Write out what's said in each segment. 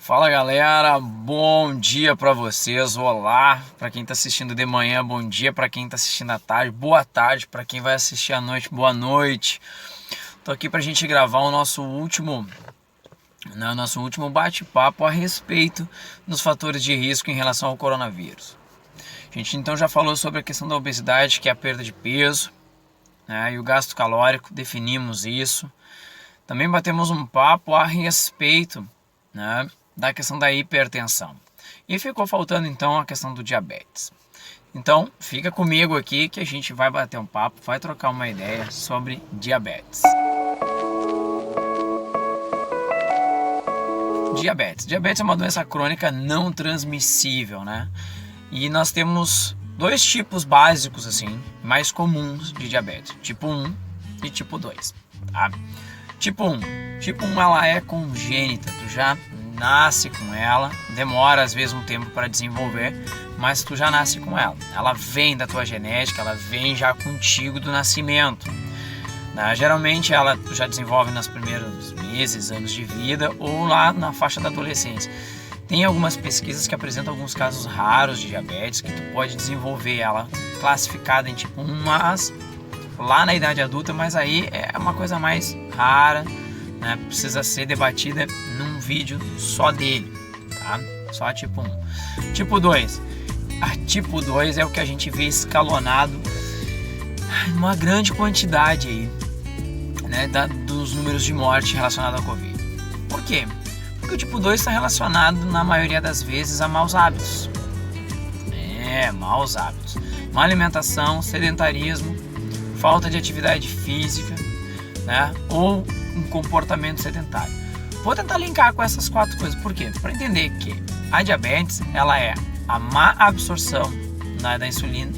Fala galera, bom dia para vocês, olá para quem está assistindo de manhã, bom dia para quem está assistindo à tarde, boa tarde para quem vai assistir à noite, boa noite. Tô aqui para a gente gravar o nosso último bate-papo a respeito dos fatores de risco em relação ao coronavírus. A gente então já falou sobre a questão da obesidade, que é a perda de peso, né, e o gasto calórico, definimos isso. Também batemos um papo a respeito, né, da questão da hipertensão. E ficou faltando então a questão do diabetes. Então fica comigo aqui que a gente vai bater um papo, vai trocar uma ideia sobre diabetes. Diabetes é uma doença crônica não transmissível, né? E nós temos dois tipos básicos assim, mais comuns de diabetes, tipo 1 e tipo 2, tá? Tipo 1 ela é congênita, tu já nasce com ela, demora às vezes um tempo para desenvolver, mas tu já nasce com ela. Ela vem da tua genética, ela vem já contigo do nascimento. Geralmente ela tu já desenvolve nos primeiros meses, anos de vida ou lá na faixa da adolescência. Tem algumas pesquisas que apresentam alguns casos raros de diabetes que tu pode desenvolver ela classificada em tipo 1, mas lá na idade adulta, mas aí é uma coisa mais rara, né? Precisa ser debatida num vídeo só dele, tá? Só tipo 1. Tipo 2. A tipo 2 é o que a gente vê escalonado uma grande quantidade aí, né, dos números de morte relacionados ao Covid. Por quê? Porque o tipo 2 está relacionado, na maioria das vezes, a maus hábitos. Maus hábitos. Má alimentação, sedentarismo, falta de atividade física, né, ou um comportamento sedentário. Vou tentar linkar com essas 4 coisas. Por quê? Para entender que a diabetes ela é a má absorção da insulina,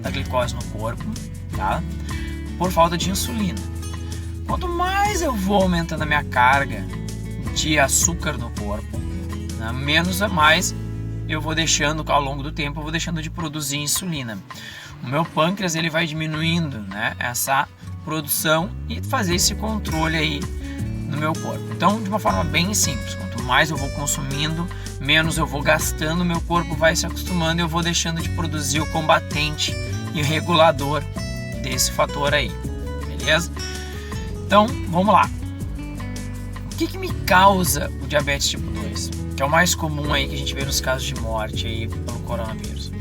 da glicose no corpo, tá? Por falta de insulina. Quanto mais eu vou aumentando a minha carga de açúcar no corpo, né, menos a mais eu vou deixando, ao longo do tempo, eu vou deixando de produzir insulina. O meu pâncreas ele vai diminuindo, né, essa produção e fazer esse controle aí no meu corpo. Então, de uma forma bem simples, quanto mais eu vou consumindo, menos eu vou gastando, meu corpo vai se acostumando e eu vou deixando de produzir o combatente e o regulador desse fator aí, beleza? Então, vamos lá. O que me causa o diabetes tipo 2? Que é o mais comum aí que a gente vê nos casos de morte aí pelo coronavírus.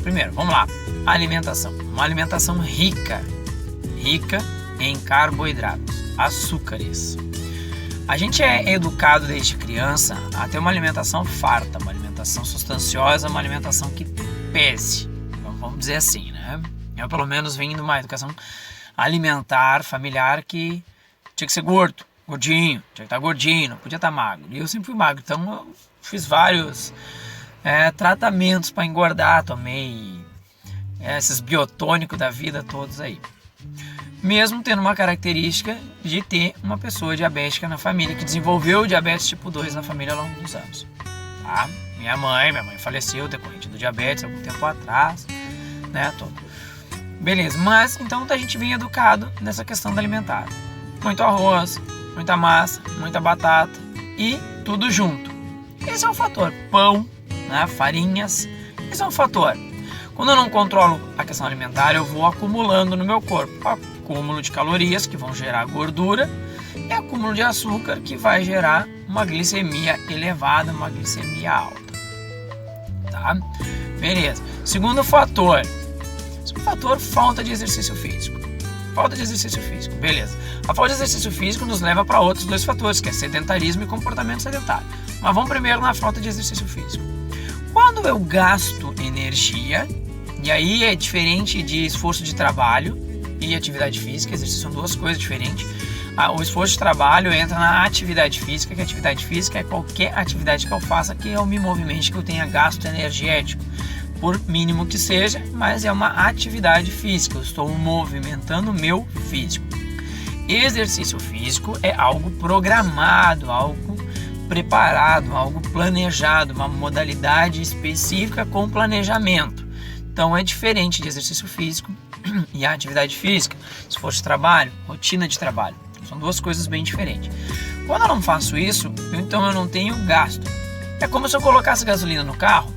Primeiro, vamos lá. Alimentação. Uma alimentação rica em carboidratos, açúcares. A gente é educado desde criança a ter uma alimentação farta, uma alimentação sustanciosa, uma alimentação que pese. Então, vamos dizer assim, né? Eu pelo menos venho de uma educação alimentar, familiar, que tinha que ser gordinho, tinha que estar gordinho, não podia estar magro. E eu sempre fui magro, então eu fiz vários tratamentos para engordar, tomei esses biotônicos da vida todos aí. Mesmo tendo uma característica de ter uma pessoa diabética na família, que desenvolveu diabetes tipo 2 na família ao longo dos anos. Tá? Minha mãe faleceu decorrente do diabetes há algum tempo atrás, né? Beleza, mas então a gente vem educado nessa questão da alimentar. Muito arroz, muita massa, muita batata e tudo junto. Esse é um fator. Pão, né? Farinhas, esse é um fator. Quando eu não controlo a questão alimentar, eu vou acumulando no meu corpo acúmulo de calorias que vão gerar gordura e acúmulo de açúcar que vai gerar uma glicemia elevada, uma glicemia alta. Tá? Beleza. Segundo fator, falta de exercício físico. Beleza. A falta de exercício físico nos leva para outros 2 fatores, que é sedentarismo e comportamento sedentário. Mas vamos primeiro na falta de exercício físico. Quando eu gasto energia, e aí é diferente de esforço de trabalho e atividade física, exercício são 2 coisas diferentes. O esforço de trabalho entra na atividade física, que a atividade física é qualquer atividade que eu faça que eu me movimente, que eu tenha gasto energético, por mínimo que seja, mas é uma atividade física, eu estou movimentando o meu físico. Exercício físico é algo programado, algo preparado, algo planejado, uma modalidade específica com planejamento. Então é diferente de exercício físico e a atividade física, esforço de trabalho, rotina de trabalho. São 2 coisas bem diferentes. Quando eu não faço isso, então eu não tenho gasto. É como se eu colocasse gasolina no carro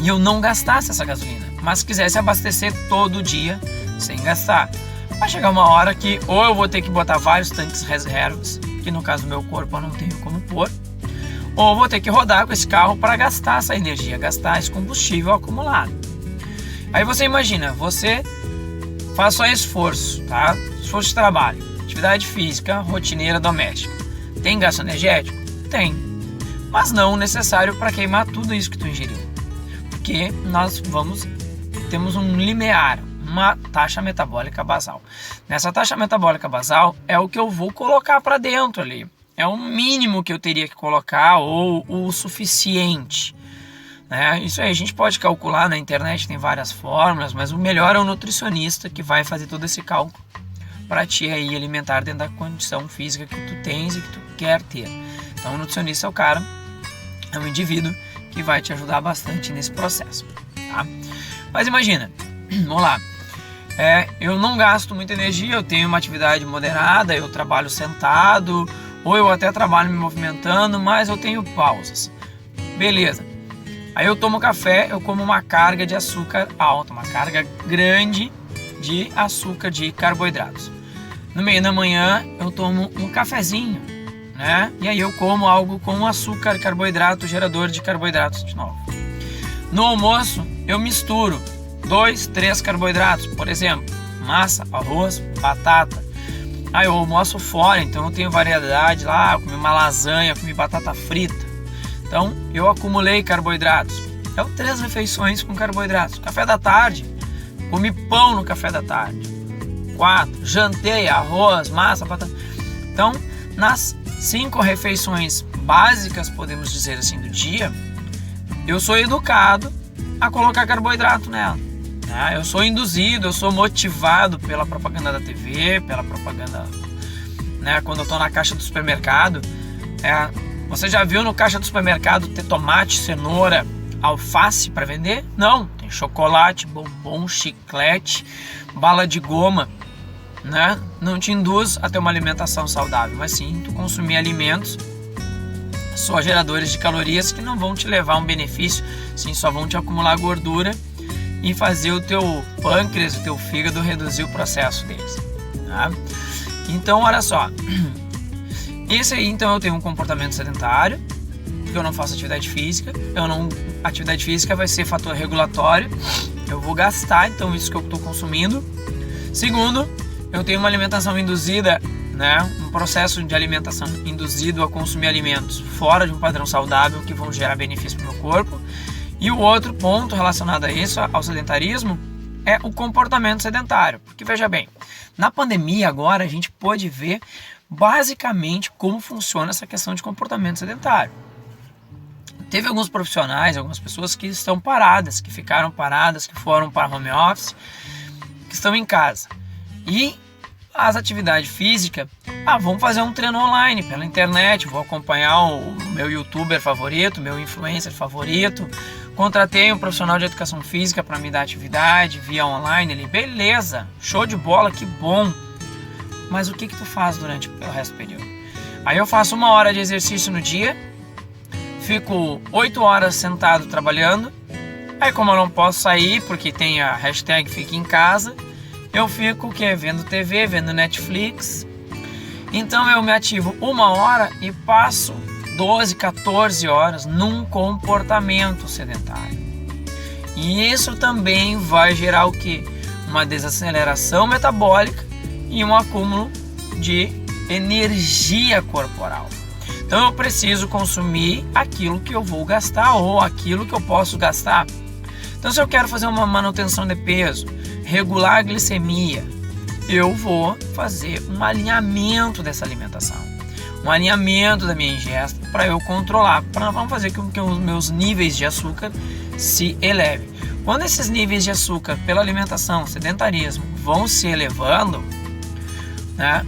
e eu não gastasse essa gasolina, mas quisesse abastecer todo dia sem gastar. Vai chegar uma hora que ou eu vou ter que botar vários tanques reservas, que no caso do meu corpo eu não tenho como pôr, ou eu vou ter que rodar com esse carro para gastar essa energia, gastar esse combustível acumulado. Aí você imagina, você faz só esforço, tá? Esforço de trabalho, atividade física, rotineira, doméstica. Tem gasto energético? Tem. Mas não necessário para queimar tudo isso que tu ingeriu. Porque nós temos um limiar, uma taxa metabólica basal. Nessa taxa metabólica basal é o que eu vou colocar para dentro ali. É o mínimo que eu teria que colocar ou o suficiente. Isso aí a gente pode calcular na internet, tem várias fórmulas, mas o melhor é o nutricionista que vai fazer todo esse cálculo para te aí alimentar dentro da condição física que tu tens e que tu quer ter. Então o nutricionista é um indivíduo que vai te ajudar bastante nesse processo, tá? Mas imagina, vamos lá, eu não gasto muita energia, eu tenho uma atividade moderada, eu trabalho sentado, ou eu até trabalho me movimentando, mas eu tenho pausas. Beleza. Aí eu tomo café, eu como uma carga de açúcar alta, uma carga grande de açúcar, de carboidratos. No meio da manhã eu tomo um cafezinho, né? E aí eu como algo com açúcar, carboidrato, gerador de carboidratos de novo. No almoço eu misturo 2, 3 carboidratos, por exemplo, massa, arroz, batata. Aí eu almoço fora, então eu tenho variedade lá, eu comi uma lasanha, comi batata frita. Então eu acumulei carboidratos. 3 refeições com carboidratos. Café da tarde, comi pão no café da tarde. 4, jantei arroz, massa, batata. Então, nas 5 refeições básicas, podemos dizer assim, do dia, eu sou educado a colocar carboidrato nela. Eu sou induzido, eu sou motivado pela propaganda da TV, pela propaganda, quando eu estou na caixa do supermercado. Você já viu no caixa do supermercado ter tomate, cenoura, alface para vender? Não, tem chocolate, bombom, chiclete, bala de goma, Não te induz a ter uma alimentação saudável, mas sim tu consumir alimentos só geradores de calorias que não vão te levar a um benefício, sim, só vão te acumular gordura e fazer o teu pâncreas, o teu fígado reduzir o processo deles, tá? Então, olha só, esse aí, então, eu tenho um comportamento sedentário, porque eu não faço atividade física, atividade física vai ser fator regulatório, eu vou gastar, então, isso que eu estou consumindo. Segundo, eu tenho uma alimentação induzida, um processo de alimentação induzido a consumir alimentos fora de um padrão saudável que vão gerar benefício para o meu corpo. E o outro ponto relacionado a isso, ao sedentarismo, é o comportamento sedentário. Porque veja bem, na pandemia agora a gente pôde ver basicamente como funciona essa questão de comportamento sedentário. Teve alguns profissionais, algumas pessoas que estão paradas, que ficaram paradas, que foram para home office, que estão em casa. E as atividades físicas, vamos fazer um treino online pela internet, vou acompanhar o meu youtuber favorito, meu influencer favorito, contratei um profissional de educação física para me dar atividade via online, beleza, show de bola, que bom. Mas o que tu faz durante o resto do período? Aí eu faço 1 hora de exercício no dia, fico 8 horas sentado trabalhando, aí como eu não posso sair porque tem a hashtag Fique em Casa, eu fico vendo TV, vendo Netflix. Então eu me ativo 1 hora e passo 12, 14 horas num comportamento sedentário. E isso também vai gerar o quê? Uma desaceleração metabólica e um acúmulo de energia corporal. Então eu preciso consumir aquilo que eu vou gastar ou aquilo que eu posso gastar. Então se eu quero fazer uma manutenção de peso, regular a glicemia, eu vou fazer um alinhamento dessa alimentação, um alinhamento da minha ingesta para eu controlar, vamos fazer com que os meus níveis de açúcar se elevem. Quando esses níveis de açúcar pela alimentação, sedentarismo, vão se elevando,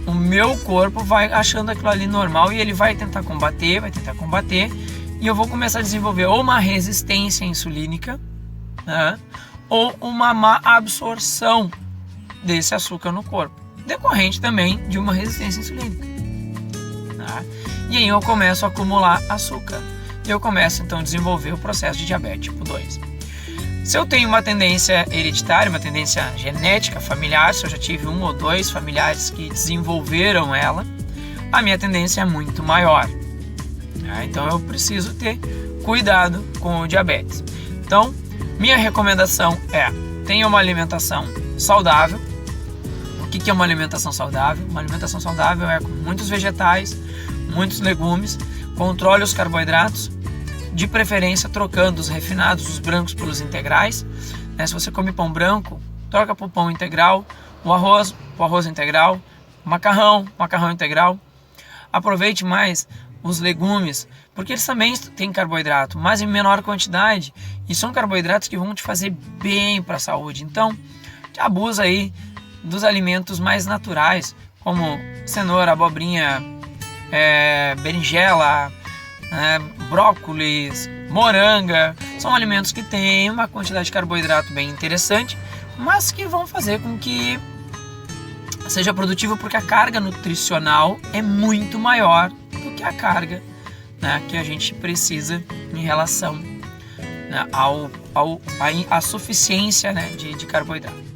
o meu corpo vai achando aquilo ali normal e ele vai tentar combater, e eu vou começar a desenvolver ou uma resistência insulínica, ou uma má absorção desse açúcar no corpo, decorrente também de uma resistência insulínica. né? E aí eu começo a acumular açúcar. E eu começo então a desenvolver o processo de diabetes tipo 2. Se eu tenho uma tendência hereditária, uma tendência genética familiar, se eu já tive 1 ou 2 familiares que desenvolveram ela, a minha tendência é muito maior. Então eu preciso ter cuidado com o diabetes. Então, minha recomendação é: tenha uma alimentação saudável. O que é uma alimentação saudável? Uma alimentação saudável é com muitos vegetais, muitos legumes, controle os carboidratos, de preferência trocando os refinados, os brancos pelos integrais. Se você come pão branco, troca para o pão integral, o arroz integral, macarrão integral. Aproveite mais os legumes, porque eles também têm carboidrato, mas em menor quantidade, e são carboidratos que vão te fazer bem para a saúde. Então, abusa aí dos alimentos mais naturais, como cenoura, abobrinha, berinjela, brócolis, moranga. São alimentos que têm uma quantidade de carboidrato bem interessante, mas que vão fazer com que seja produtivo, porque a carga nutricional é muito maior do que a carga, que a gente precisa em relação, à suficiência, de carboidrato.